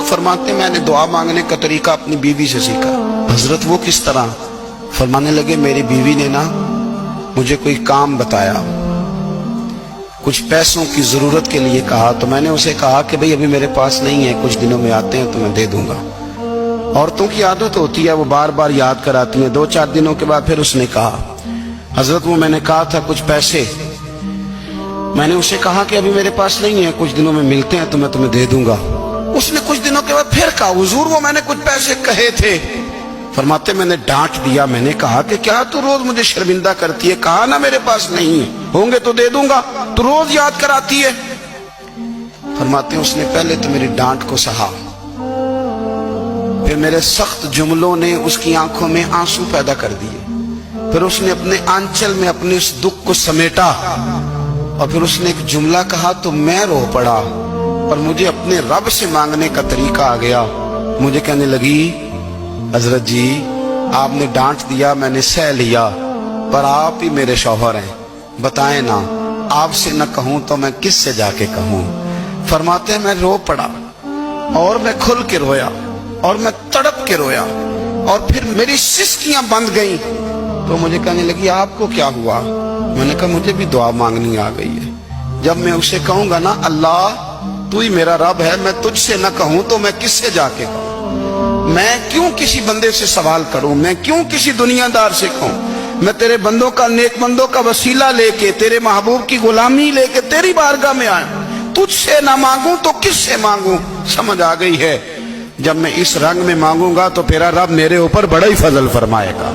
फरमाते मैंने दुआ मांगने का तरीका अपनी बीवी से सीखा। हजरत वो किस तरह? फरमाने लगे मेरी बीवी ने ना मुझे कोई काम बताया, कुछ पैसों की जरूरत के लिए कहा, तो मैंने उसे कहा कि भाई अभी मेरे पास नहीं है, कुछ दिनों में आते हैं तो मैं दे दूंगा। औरतों की आदत होती है, वो बार बार याद कराती हैं। 2-4 दिनों के बाद फिर उसने कहा हजरत वो मैंने कहा था कुछ पैसे, मैंने उसे कहा कि अभी मेरे पास नहीं है, कुछ दिनों में मिलते हैं तो मैं तुम्हें दे दूंगा। उसने कुछ दिनों के बाद फिर कहा हुजूर वो मैंने कुछ पैसे कहे थे। फरमाते मैंने डांट दिया, मैंने कहा कि क्या तू रोज मुझे शर्मिंदा करती है, कहा ना मेरे पास नहीं है, होंगे तो दे दूंगा, तू रोज याद कराती है। फरमाते उसने पहले तो मेरी डांट को सहा, फिर मेरे सख्त जुमलों ने उसकी आंखों में आंसू पैदा कर दिए, फिर उसने अपने आंचल में अपने उस दुख को समेटा और फिर उसने एक जुमला कहा तो मैं रो पड़ा और मुझे अपने रब से मांगने का तरीका आ गया। मुझे कहने लगी हजरत जी आपने डांट दिया, मैंने सह लिया, पर आप ही मेरे शौहर हैं, बताएं ना आपसे न कहूं तो मैं किससे जाके कहूं। फरमाते मैं रो पड़ा और मैं खुल के रोया और मैं तड़प के रोया और फिर मेरी सिसकियां बंद गईं। तो मुझे कहने लगी आपको क्या हुआ? मैंने कहा मुझे भी दुआ मांगनी आ गई है। जब मैं उसे कहूंगा ना अल्लाह तू ही मेरा रब है, मैं तुझसे न कहूं तो मैं किससे जाके कहूं, मैं क्यों किसी बंदे से सवाल करूं, मैं क्यों किसी दुनियादार से कहूं, मैं तेरे बंदों का नेक बंदों का वसीला लेके तेरे महबूब की गुलामी लेके तेरी बारगाह में आया, तुझसे ना मांगूं तो किससे मांगूं। समझ आ गई है, जब मैं इस रंग में मांगूंगा तो तेरा रब मेरे ऊपर बड़ा ही फजल फरमाएगा।